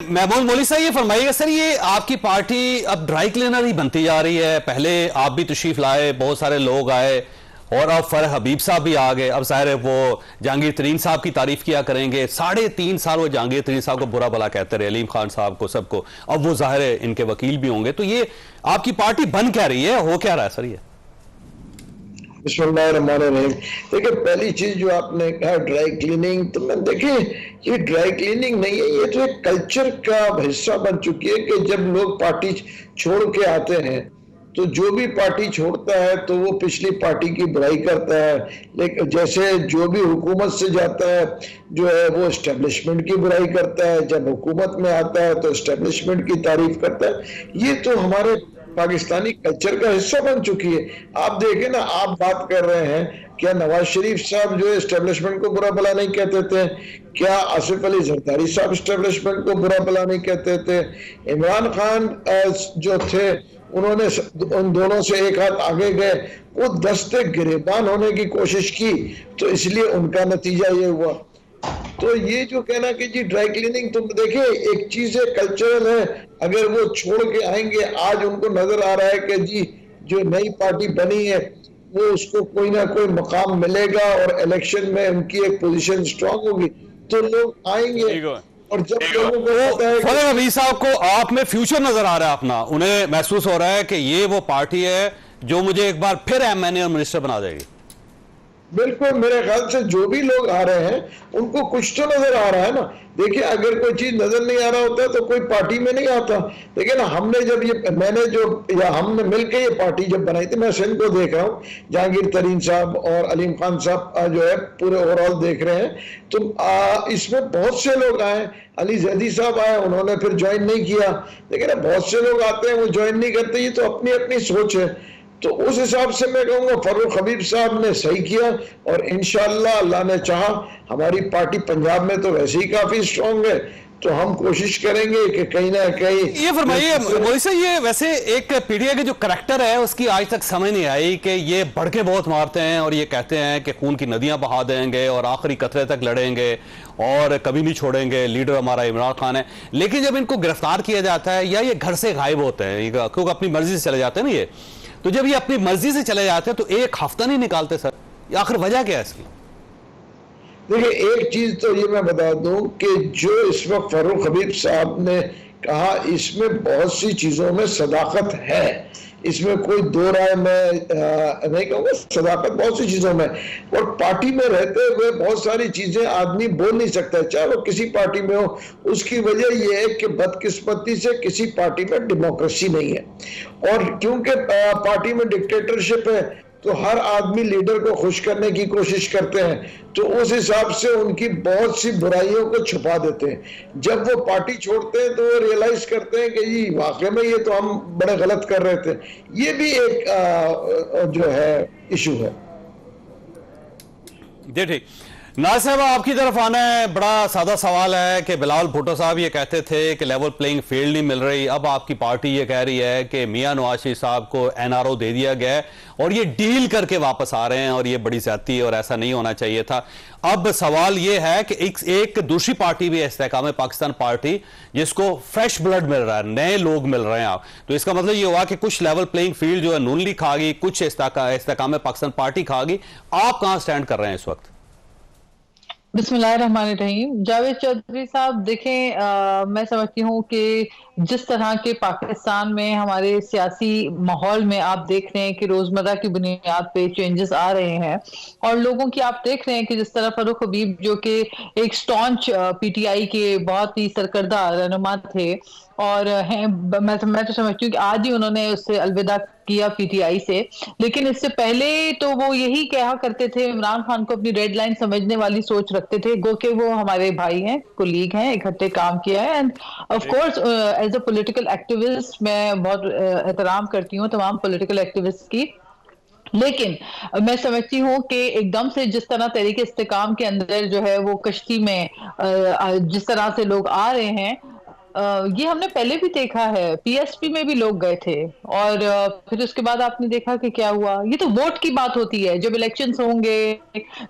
महमूद मौली साहब ये फरमाइएगा सर, ये आपकी पार्टी अब ड्राई क्लीनर ही बनती जा रही है। पहले आप भी तशरीफ लाए, बहुत सारे लोग आए और अब फरह हबीब साहब भी आ गए। अब जाहिर है वो जहांगीर तरीन साहब की तारीफ किया करेंगे। 3.5 साल वो जहांगीर तरीन साहब को बुरा भला कहते रहे, अलीम खान साहब को, सबको। अब वो जाहिर है इनके वकील भी होंगे। तो ये आपकी पार्टी बन क्या रही है, हो क्या रहा है सर ये? बिस्मिल्लाहिर्रहमानिर्रहीम। देखिए, पहली चीज जो आपने कहा ड्राई क्लीनिंग, तो मैं देखिए ये ड्राई क्लीनिंग नहीं है, ये तो एक कल्चर का हिस्सा बन चुकी है कि जब लोग पार्टी छोड़ के आते हैं तो जो भी पार्टी छोड़ता है तो वो पिछली पार्टी की बुराई करता है। लेकिन जैसे जो भी हुकूमत से जाता है जो है वो एस्टेब्लिशमेंट की बुराई करता है, जब हुकूमत में आता है तो एस्टेब्लिशमेंट की तारीफ करता है। ये तो हमारे पाकिस्तानी कल्चर का हिस्सा बन चुकी है। आप देखें ना, आप बात कर रहे हैं, क्या नवाज शरीफ साहब जो एस्टेब्लिशमेंट को बुरा भला नहीं कहते थे? क्या आसिफ अली जरदारी साहब एस्टेब्लिशमेंट को बुरा भला नहीं कहते थे? इमरान खान जो थे उन्होंने उन दोनों से एक हाथ आगे गए, वो दस्ते गिरेबान होने की कोशिश की, तो इसलिए उनका नतीजा ये हुआ। तो ये जो कहना कि जी ड्राई क्लीनिंग, तुम देखिए एक चीज है, कल्चरल है। अगर वो छोड़ के आएंगे, आज उनको नजर आ रहा है कि जी जो नई पार्टी बनी है वो उसको कोई ना कोई मकाम मिलेगा और इलेक्शन में उनकी एक पोजीशन स्ट्रांग होगी, तो लोग आएंगे। और जब लोगों को पता है फरह हबीब साहब को आप में फ्यूचर नजर आ रहा है अपना, उन्हें महसूस हो रहा है कि ये वो पार्टी है जो मुझे एक बार फिर एमएनए और मिनिस्टर बना देगी। बिल्कुल, मेरे ख्याल से जो भी लोग आ रहे हैं उनको कुछ तो नजर आ रहा है ना। देखिए, अगर कोई चीज नजर नहीं आ रहा होता तो कोई पार्टी में नहीं आता। देखिए ना, हमने जब ये मैंने जो या हमने मिलकर ये पार्टी जब बनाई थी, मैं सिंध को देख रहा हूँ, जहांगीर तरीन साहब और अलीम खान साहब जो है पूरे ओवरऑल देख रहे हैं, तो इसमें बहुत से लोग आए। अली जैदी साहब आए, उन्होंने फिर ज्वाइन नहीं किया। देखिए ना, बहुत से लोग आते हैं वो ज्वाइन नहीं करते। ये तो अपनी अपनी सोच है। तो उस हिसाब से मैं कहूंगा फरूख हबीब साहब ने सही किया, और इंशाअल्लाह अल्लाह ने चाहा हमारी पार्टी पंजाब में तो वैसे ही काफी स्ट्रांग है, तो हम कोशिश करेंगे कि कहीं ना कहीं। ये फरमाइए मोदी साहब, ये वैसे एक पीडीआई के जो करैक्टर है उसकी आज तक समझ नहीं आई कि ये बढ़ के बहुत मारते हैं और ये कहते हैं कि खून की नदियां बहा देंगे और आखिरी कतरे तक लड़ेंगे और कभी नहीं छोड़ेंगे, लीडर हमारा इमरान खान है। लेकिन जब इनको गिरफ्तार किया जाता है या ये घर से गायब होते हैं, क्योंकि अपनी मर्जी से चले जाते हैं ना ये, तो जब ये अपनी मर्जी से चले जाते हैं तो एक हफ्ता नहीं निकालते सर, आखिर वजह क्या है इसकी? देखिए, एक चीज तो ये मैं बता दूं कि जो इस वक्त फरूख हबीब साहब ने कहा, इसमें बहुत सी चीजों में सदाकत है, इसमें कोई दो राय मैं नहीं कहूँगा। सदाकत बहुत सी चीजों में, और पार्टी में रहते हुए बहुत सारी चीजें आदमी बोल नहीं सकता, चाहे वो किसी पार्टी में हो। उसकी वजह यह है कि बदकिस्मती से किसी पार्टी में डेमोक्रेसी नहीं है, और क्योंकि पार्टी में डिक्टेटरशिप है तो हर आदमी लीडर को खुश करने की कोशिश करते हैं, तो उस हिसाब से उनकी बहुत सी बुराइयों को छुपा देते हैं। जब वो पार्टी छोड़ते हैं तो वो रियलाइज करते हैं कि जी वाकई में ये तो हम बड़े गलत कर रहे थे। ये भी एक जो है इशू है। जी ठीक। नाज़ साहब, आपकी तरफ आना है। बड़ा सादा सवाल है कि बिलावल भुट्टो साहब ये कहते थे कि लेवल प्लेइंग फील्ड नहीं मिल रही, अब आपकी पार्टी ये कह रही है कि मियां नवाज शरीफ साहब को एनआरओ दे दिया गया है और ये डील करके वापस आ रहे हैं और ये बड़ी ज्यादती है और ऐसा नहीं होना चाहिए था। अब सवाल ये है कि एक दूसरी पार्टी भी है, इस्तेहकाम पाकिस्तान पार्टी, जिसको फ्रेश ब्लड मिल रहा है, नए लोग मिल रहे हैं। आप तो इसका मतलब ये हुआ कि कुछ लेवल प्लेइंग फील्ड जो है नून लीग खा गई, कुछ इस्तेहकाम पाकिस्तान पार्टी खा गई। आप कहां स्टैंड कर रहे हैं इस वक्त? बिस्मिल्लाहिर्रहमानिर्रहीम। जावेद चौधरी साहब, देखें, मैं समझती हूँ कि जिस तरह के पाकिस्तान में हमारे सियासी माहौल में आप देख रहे हैं कि रोजमर्रा की बुनियाद पे चेंजेस आ रहे हैं, और लोगों की आप देख रहे हैं कि जिस तरह फरूख हबीब जो कि एक स्टॉन्च पीटीआई के बहुत ही सरकर्दा रहनुमा थे, और मैं तो समझती हूँ कि आज ही उन्होंने उससे अलविदा किया पीटीआई से। लेकिन इससे पहले तो वो यही कहा करते थे, इमरान खान को अपनी रेड लाइन समझने वाली सोच रखते थे, गो के वो हमारे भाई हैं, कोलीग हैं, इकट्ठे काम किया है। And of course as a political activist मैं बहुत एहतराम करती हूँ तमाम पॉलिटिकल एक्टिविस्ट की। लेकिन मैं समझती हूँ कि एकदम से जिस तरह तहरीक इस्तेकाम के अंदर जो है वो कश्ती में जिस तरह से लोग आ रहे हैं, ये हमने पहले भी देखा है, पीएसपी में भी लोग गए थे और फिर उसके बाद आपने देखा कि क्या हुआ। ये तो वोट की बात होती है, जब इलेक्शंस होंगे,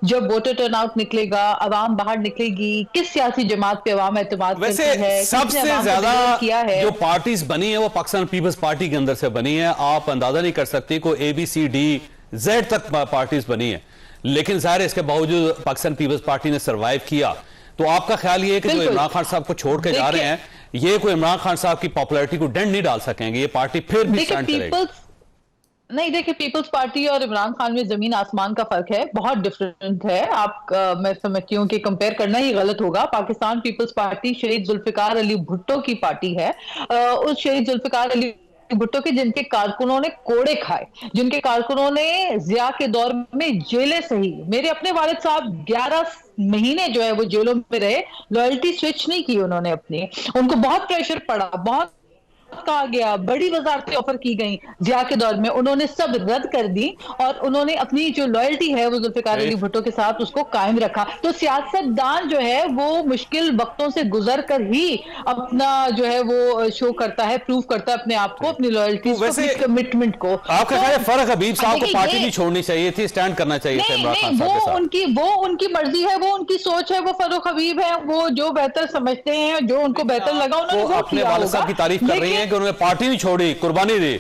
जब वोटर टर्नआउट निकलेगा, अवाम बाहर निकलेगी, किस सियासी जमात पे अवाम एतमाद करती है, वैसे सबसे किसने अवाम को ज्यादा डिलीवर किया है। जो पार्टीज बनी है वो पाकिस्तान पीपल्स पार्टी के अंदर से बनी है। आप अंदाजा नहीं कर सकती कोई ABCD-Z तक पार्टीज बनी है, लेकिन जाहिर है इसके बावजूद पाकिस्तान पीपल्स पार्टी ने सर्वाइव किया। तो आपका ख्याल ये है कि जो इमरान खान साहब को छोड़ के जा रहे हैं, ये कोई इमरान खान साहब की पॉपुलैरिटी को डेंट नहीं डाल सकेंगे, ये पार्टी फिर भी स्टैंड करेगी? नहीं, देखिए, पीपल्स पार्टी और इमरान खान में जमीन आसमान का फर्क है, बहुत डिफरेंट है। मैं समझती हूँ कि कंपेयर करना ही गलत होगा। पाकिस्तान पीपल्स पार्टी शहीद जुल्फिकार अली भुट्टो की पार्टी है। उस शहीद जुल्फिकार अली भुट्टो के जिनके कारकुनों ने कोड़े खाए, जिनके कारकुनों ने जिया के दौर में जेलें सही। मेरे अपने वालिद साहब 11 महीने जो है वो जेलों में रहे, लॉयल्टी स्विच नहीं की उन्होंने अपनी। उनको बहुत प्रेशर पड़ा, बहुत कहा गया, बड़ी वजारतें ऑफर की गई जिया के दौर में, उन्होंने सब रद्द कर दी और उन्होंने अपनी जो लॉयल्टी है वो जुल्फिकार अली भुट्टो के साथ उसको कायम रखा। तो सियासतदान जो है वो मुश्किल वक्तों से गुजर कर ही अपना जो है वो शो करता है, प्रूव करता है अपने आप को, अपनी लॉयल्टी को, अपनी कमिटमेंट को। आपका ख्याल है फरक हबीब साहब को पार्टी नहीं छोड़नी चाहिए थी, स्टैंड करना चाहिए था इमरान खान साहब के साथ? वो उनकी मर्जी है, वो उनकी सोच है, वो फरूख हबीब है, वो जो बेहतर समझते हैं, जो उनको बेहतर लगा उन्होंने अपने वालिद साहब की तारीफ कर रही है कि उन्होंने पार्टी नहीं छोड़ी, कुर्बानी दी,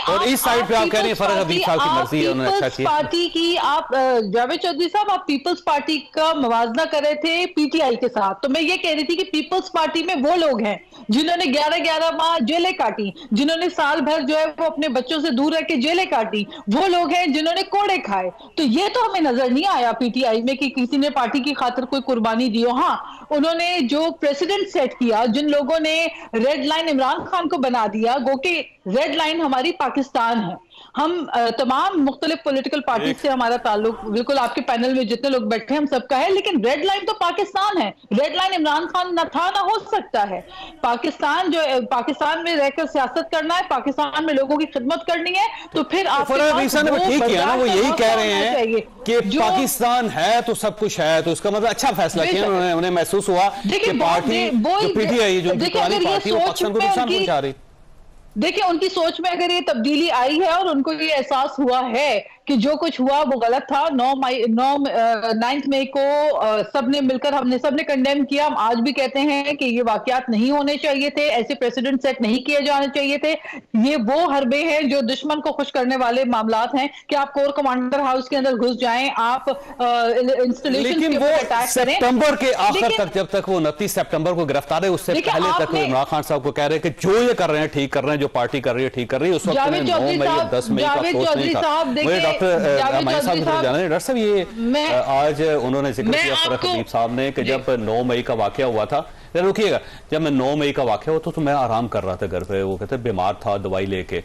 और इस साइड पे आप कह रही हैं फरक हबीब साहब की मर्जी है, उन्होंने अच्छा किया। पार्टी की आप जावेद चौधरी साहब, आप पीपल्स पार्टी का मवाजना कर रहे थे पीटीआई के साथ, तो मैं ये कह रही थी कि पीपल्स पार्टी में वो लोग हैं जिन्होंने 11-11 माह जेलें काटी, जिन्होंने साल भर जो है वो अपने बच्चों से दूर रह के जेलें काटी, वो लोग हैं जिन्होंने कोड़े खाए। तो ये तो हमें नजर नहीं आया पीटीआई में कि किसी ने पार्टी की खातिर कोई कुर्बानी दी हो। हाँ, उन्होंने जो प्रेसिडेंट सेट किया, जिन लोगों ने रेड लाइन इमरान खान को बना दिया, गो कि रेड लाइन हमारी पाकिस्तान है। हम तमाम मुख्तलिफ पॉलिटिकल पार्टी से हमारा ताल्लुक, बिल्कुल आपके पैनल में जितने लोग बैठे हैं हम सबका है, लेकिन रेड लाइन तो पाकिस्तान है। रेड लाइन इमरान खान न था, ना हो सकता है। पाकिस्तान जो पाकिस्तान में रहकर सियासत करना है, पाकिस्तान में लोगों की खिदमत करनी है, तो फिर आप ठीक किया ना, वो यही कह रहे हैं कि पाकिस्तान है तो सब कुछ है, तो उसका मतलब अच्छा फैसला किया उन्होंने। उन्हें महसूस हुआ कि पार्टी जो पीटीआई, जो पुरानी पार्टी, वो पाकिस्तान को नुकसान पहुंचा रही। देखिए, उनकी सोच में अगर ये तब्दीली आई है और उनको ये एहसास हुआ है कि जो कुछ हुआ वो गलत था, 9 मई को सबने मिलकर, हमने सबने कंडेम किया। हम आज भी कहते हैं कि ये वाकयात नहीं होने चाहिए थे, ऐसे प्रेसिडेंट सेट नहीं किए जाने चाहिए थे। ये वो हरबे हैं जो दुश्मन को खुश करने वाले मामलात हैं कि आप कोर कमांडर हाउस के अंदर घुस जाएं, आप इंस्टॉलेशन के ऊपर अटैक करें। सितंबर के आखिर तक, जब तक वो 29 सितंबर को गिरफ्तार है, उससे पहले तक इमरान खान साहब को कह रहे हैं कि जो ये कर रहे हैं ठीक कर रहे हैं, जो पार्टी कर रही है ठीक कर रही है। उस वक्त 9 मई या 10 मई का सोच नहीं था। मुझे डॉक्टर साहब ये आज उन्होंने जिक्र किया फरक हबीब साहब ने कि जब 9 मई का वाकया हुआ था, रुकिएगा, जब मैं 9 मई का वाकया हुआ तो मैं आराम कर रहा था घर पे, वो कहते बीमार था, दवाई लेके।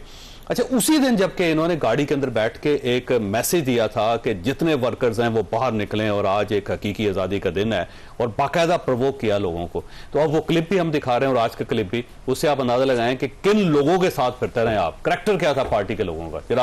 अच्छा, उसी दिन जबकि इन्होंने गाड़ी के अंदर बैठ के एक मैसेज दिया था कि जितने वर्कर्स हैं वो बाहर निकलें और आज एक हकीकी आज़ादी का दिन है, और बाकायदा प्रवोक किया लोगों को। तो अब वो क्लिप भी हम दिखा रहे हैं और आज का क्लिप भी, उससे आप अंदाजा लगाएं कि किन लोगों के साथ फिरते रहे आप, करैक्टर क्या था पार्टी के लोगों का।